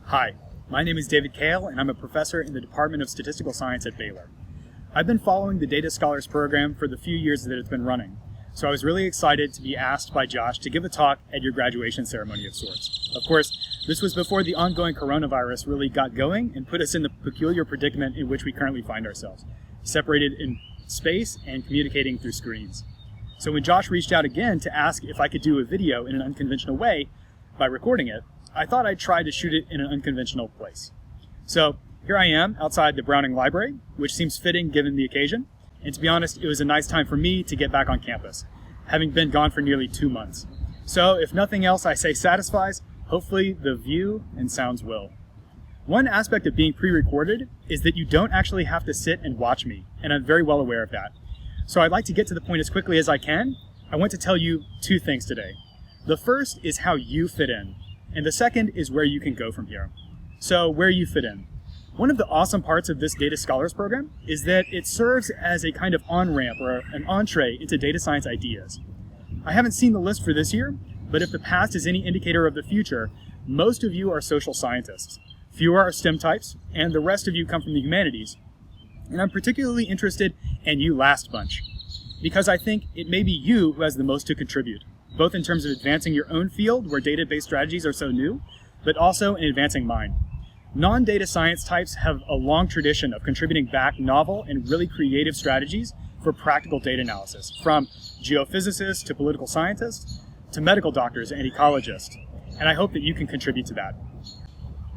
Hi, my name is David Kale, and I'm a professor in the Department of Statistical Science at Baylor. I've been following the Data Scholars program for the few years that it's been running, so I was really excited to be asked by Josh to give a talk at your graduation ceremony of sorts. Of course, this was before the ongoing coronavirus really got going and put us in the peculiar predicament in which we currently find ourselves, separated in space and communicating through screens. So when Josh reached out again to ask if I could do a video in an unconventional way by recording it, I thought I'd try to shoot it in an unconventional place. So here I am outside the Browning Library, which seems fitting given the occasion. And to be honest, it was a nice time for me to get back on campus, having been gone for nearly 2 months. So if nothing else I say satisfies, hopefully the view and sounds will. One aspect of being pre-recorded is that you don't actually have to sit and watch me, and I'm very well aware of that. So I'd like to get to the point as quickly as I can. I want to tell you 2 things today. The first is how you fit in, and the second is where you can go from here. So where you fit in. One of the awesome parts of this Data Scholars program is that it serves as a kind of on-ramp or an entree into data science ideas. I haven't seen the list for this year, but if the past is any indicator of the future, most of you are social scientists. Fewer are STEM types, and the rest of you come from the humanities. And I'm particularly interested in you last bunch, because I think it may be you who has the most to contribute, both in terms of advancing your own field where database strategies are so new, but also in advancing mine. Non-data science types have a long tradition of contributing back novel and really creative strategies for practical data analysis, from geophysicists to political scientists to medical doctors and ecologists, and I hope that you can contribute to that.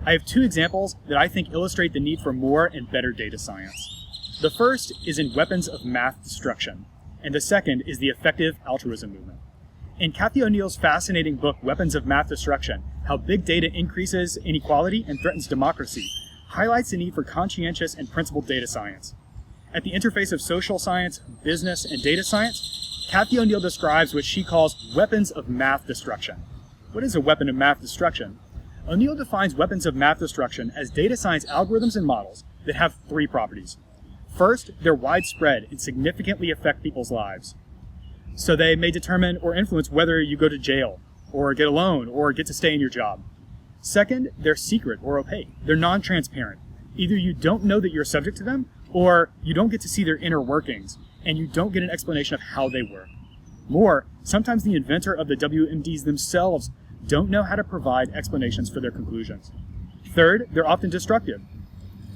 I have 2 examples that I think illustrate the need for more and better data science. The first is in weapons of math destruction, and the second is the effective altruism movement. In Cathy O'Neil's fascinating book, Weapons of Math Destruction, How Big Data Increases Inequality and Threatens Democracy, highlights the need for conscientious and principled data science. At the interface of social science, business, and data science, Cathy O'Neil describes what she calls weapons of math destruction. What is a weapon of math destruction? O'Neil defines weapons of math destruction as data science algorithms and models that have 3 properties. First, they're widespread and significantly affect people's lives. So they may determine or influence whether you go to jail, or get a loan, or get to stay in your job. Second, they're secret or opaque. They're non-transparent. Either you don't know that you're subject to them, or you don't get to see their inner workings, and you don't get an explanation of how they work. More, sometimes the inventor of the WMDs themselves don't know how to provide explanations for their conclusions. Third, they're often destructive,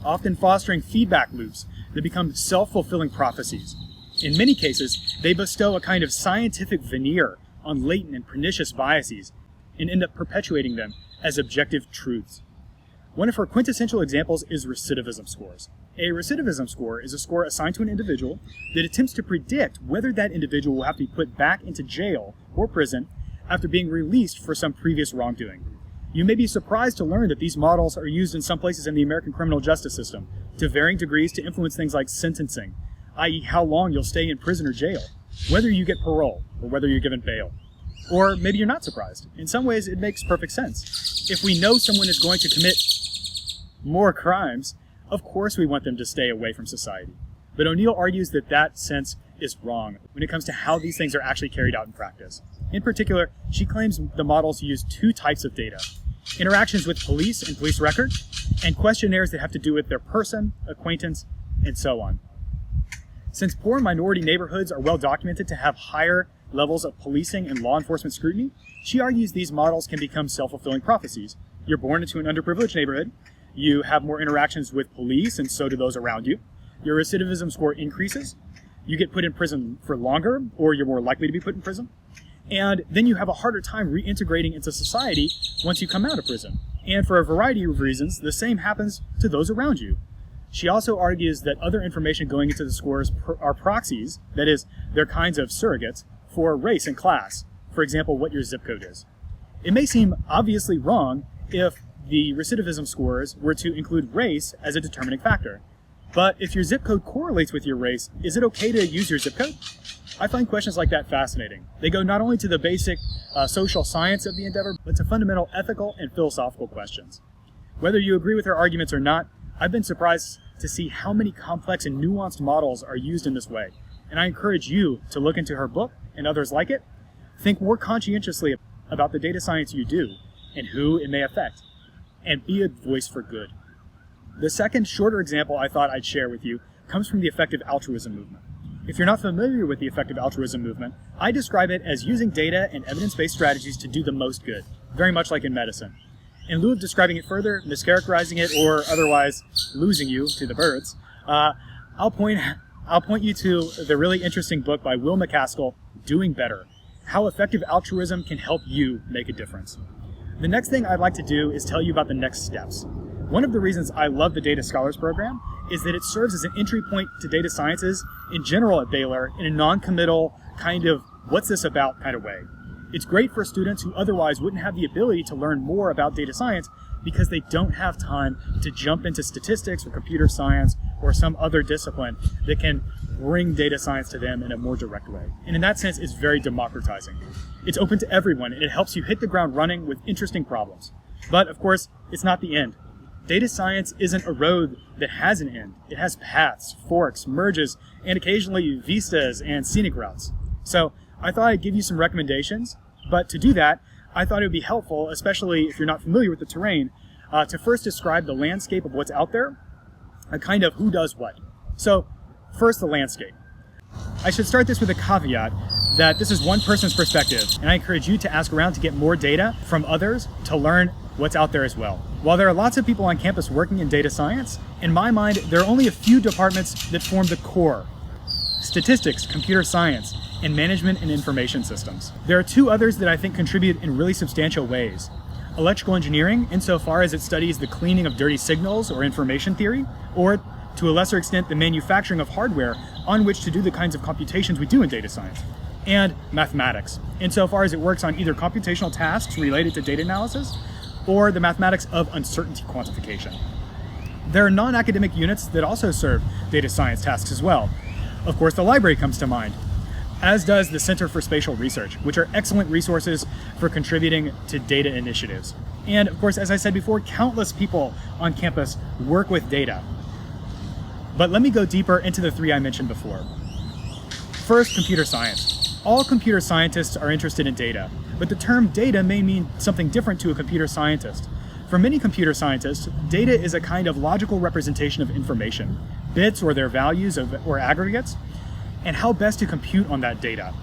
often fostering feedback loops that become self-fulfilling prophecies. In many cases, they bestow a kind of scientific veneer on latent and pernicious biases and end up perpetuating them as objective truths. One of her quintessential examples is recidivism scores. A recidivism score is a score assigned to an individual that attempts to predict whether that individual will have to be put back into jail or prison after being released for some previous wrongdoing. You may be surprised to learn that these models are used in some places in the American criminal justice system to varying degrees to influence things like sentencing, i.e. how long you'll stay in prison or jail, whether you get parole or whether you're given bail. Or maybe you're not surprised. In some ways, it makes perfect sense. If we know someone is going to commit more crimes, of course we want them to stay away from society. But O'Neil argues that that sense is wrong when it comes to how these things are actually carried out in practice. In particular, she claims the models use 2 types of data: interactions with police and police records, and questionnaires that have to do with their person, acquaintance, and so on. Since poor minority neighborhoods are well documented to have higher levels of policing and law enforcement scrutiny, she argues these models can become self-fulfilling prophecies. You're born into an underprivileged neighborhood, you have more interactions with police, and so do those around you. Your recidivism score increases, you get put in prison for longer, or you're more likely to be put in prison, and then you have a harder time reintegrating into society once you come out of prison. And for a variety of reasons, the same happens to those around you. She also argues that other information going into the scores are proxies, that is, they're kinds of surrogates, for race and class, for example, what your zip code is. It may seem obviously wrong if the recidivism scores were to include race as a determining factor. But if your zip code correlates with your race, is it okay to use your zip code? I find questions like that fascinating. They go not only to the basic social science of the endeavor, but to fundamental ethical and philosophical questions. Whether you agree with her arguments or not, I've been surprised to see how many complex and nuanced models are used in this way, and I encourage you to look into her book and others like it. Think more conscientiously about the data science you do and who it may affect. and be a voice for good. The second shorter example I thought I'd share with you comes from the effective altruism movement. If you're not familiar with the effective altruism movement, I describe it as using data and evidence-based strategies to do the most good, very much like in medicine. In lieu of describing it further, mischaracterizing it, or otherwise losing you to the birds, I'll point you to the really interesting book by Will MacAskill, Doing Better: How Effective Altruism Can Help You Make a Difference. The next thing I'd like to do is tell you about the next steps. One of the reasons I love the Data Scholars Program is that it serves as an entry point to data sciences in general at Baylor in a non-committal kind of what's this about kind of way. It's great for students who otherwise wouldn't have the ability to learn more about data science because they don't have time to jump into statistics or computer science or some other discipline that can bring data science to them in a more direct way. And in that sense, it's very democratizing. It's open to everyone, and it helps you hit the ground running with interesting problems. But of course, it's not the end. Data science isn't a road that has an end. It has paths, forks, merges, and occasionally vistas and scenic routes. So I thought I'd give you some recommendations, but to do that, I thought it would be helpful, especially if you're not familiar with the terrain, to first describe the landscape of what's out there, a kind of who does what. So first, the landscape. I should start this with a caveat that this is one person's perspective, and I encourage you to ask around to get more data from others to learn what's out there as well. While there are lots of people on campus working in data science, in my mind, there are only a few departments that form the core: statistics, computer science, and management and information systems. There are two others that I think contribute in really substantial ways: electrical engineering, insofar as it studies the cleaning of dirty signals or information theory, or to a lesser extent, the manufacturing of hardware on which to do the kinds of computations we do in data science; and mathematics, insofar as it works on either computational tasks related to data analysis or the mathematics of uncertainty quantification. There are non-academic units that also serve data science tasks as well. Of course, the library comes to mind, as does the Center for Spatial Research, which are excellent resources for contributing to data initiatives. And of course, as I said before, countless people on campus work with data. But let me go deeper into the three I mentioned before. First, computer science. All computer scientists are interested in data, but the term data may mean something different to a computer scientist. For many computer scientists, data is a kind of logical representation of information, bits or their values or aggregates, and how best to compute on that data.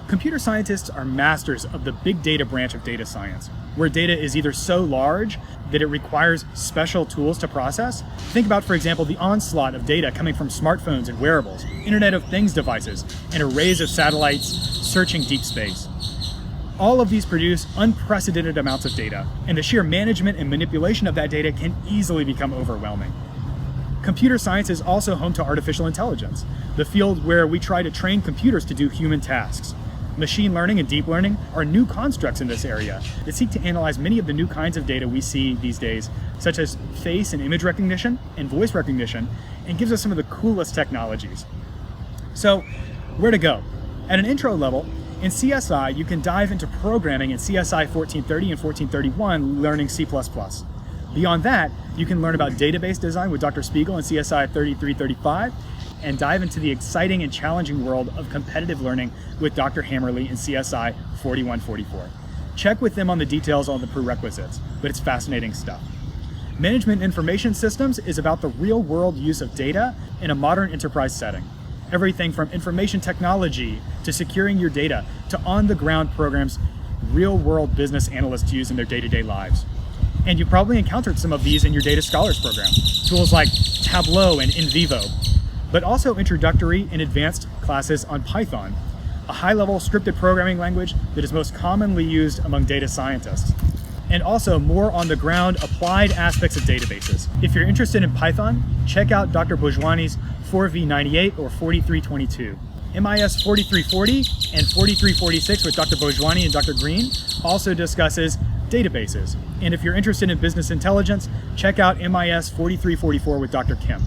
Computer scientists are masters of the big data branch of data science, where data is either so large that it requires special tools to process. Think about, for example, the onslaught of data coming from smartphones and wearables, Internet of Things devices, and arrays of satellites searching deep space. All of these produce unprecedented amounts of data, and the sheer management and manipulation of that data can easily become overwhelming. Computer science is also home to artificial intelligence, the field where we try to train computers to do human tasks. Machine learning and deep learning are new constructs in this area that seek to analyze many of the new kinds of data we see these days, such as face and image recognition and voice recognition, and gives us some of the coolest technologies. So, where to go? At an intro level, in CSI, you can dive into programming in CSI 1430 and 1431, learning C++. Beyond that, you can learn about database design with Dr. Spiegel in CSI 3335, and dive into the exciting and challenging world of competitive learning with Dr. Hammerly in CSI 4144. Check with them on the details on the prerequisites, but it's fascinating stuff. Management information systems is about the real-world use of data in a modern enterprise setting. Everything from information technology to securing your data to on-the-ground programs real-world business analysts use in their day-to-day lives. And you probably encountered some of these in your Data Scholars program. Tools like Tableau and NVivo, but also introductory and advanced classes on Python, a high-level scripted programming language that is most commonly used among data scientists, and also more on-the-ground applied aspects of databases. If you're interested in Python, check out Dr. Bojwani's 4v98 or 4322. MIS 4340 and 4346 with Dr. Bojwani and Dr. Green also discusses databases. And if you're interested in business intelligence, check out MIS 4344 with Dr. Kim.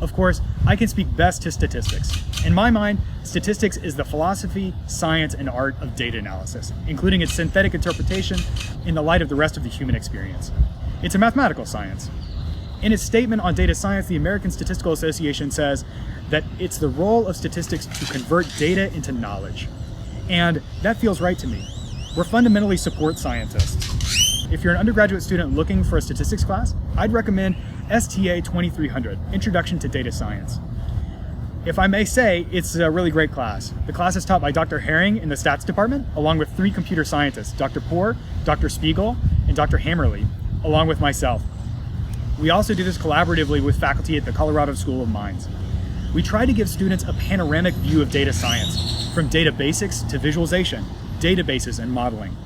Of course, I can speak best to statistics. In my mind, statistics is the philosophy, science, and art of data analysis, including its synthetic interpretation in the light of the rest of the human experience. It's a mathematical science. In its statement on data science, the American Statistical Association says that it's the role of statistics to convert data into knowledge. And that feels right to me. We're fundamentally support scientists. if you're an undergraduate student looking for a statistics class, I'd recommend STA 2300, Introduction to Data Science. If I may say, it's a really great class. The class is taught by Dr. Herring in the stats department, along with 3 computer scientists, Dr. Poor, Dr. Spiegel, and Dr. Hammerly, along with myself. We also do this collaboratively with faculty at the Colorado School of Mines. We try to give students a panoramic view of data science, from data basics to visualization, databases, and modeling.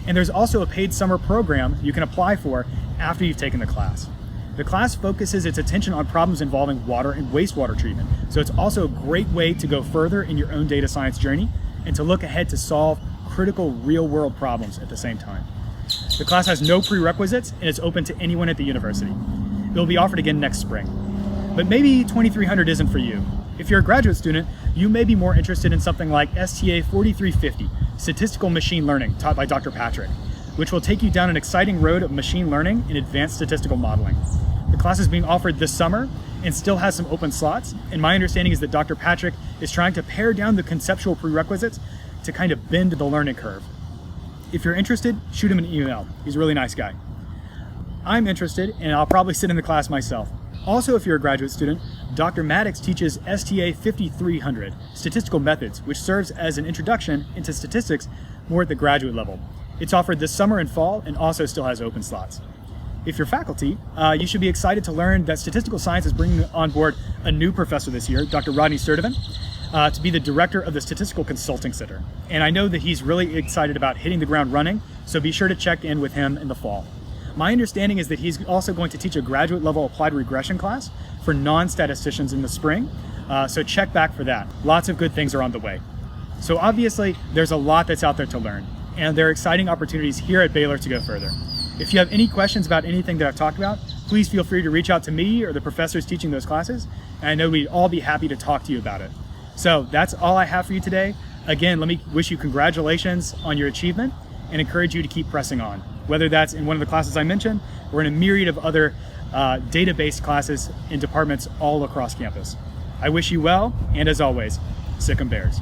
And there's also a paid summer program you can apply for after you've taken the class. The class focuses its attention on problems involving water and wastewater treatment, so it's also a great way to go further in your own data science journey and to look ahead to solve critical real-world problems at the same time. The class has no prerequisites and it's open to anyone at the university. It will be offered again next spring. But maybe 2300 isn't for you. If you're a graduate student, you may be more interested in something like STA 4350, Statistical Machine Learning, taught by Dr. Patrick, which will take you down an exciting road of machine learning and advanced statistical modeling. The class is being offered this summer and still has some open slots, and my understanding is that Dr. Patrick is trying to pare down the conceptual prerequisites to kind of bend the learning curve. If you're interested, shoot him an email. He's a really nice guy. I'm interested, and I'll probably sit in the class myself. Also, if you're a graduate student, Dr. Maddox teaches STA 5300, Statistical Methods, which serves as an introduction into statistics more at the graduate level. It's offered this summer and fall and also still has open slots. If you're faculty, you should be excited to learn that statistical science is bringing on board a new professor this year, Dr. Rodney Sturdivant, to be the director of the Statistical Consulting Center. And I know that he's really excited about hitting the ground running, so be sure to check in with him in the fall. My understanding is that he's also going to teach a graduate level applied regression class for non-statisticians in the spring, so check back for that. Lots of good things are on the way. So obviously, there's a lot that's out there to learn, and there are exciting opportunities here at Baylor to go further. If you have any questions about anything that I've talked about, please feel free to reach out to me or the professors teaching those classes, and I know we'd all be happy to talk to you about it. So that's all I have for you today. Again, let me wish you congratulations on your achievement and encourage you to keep pressing on, whether that's in one of the classes I mentioned or in a myriad of other data-based classes in departments all across campus. I wish you well, and as always, Sic 'em Bears.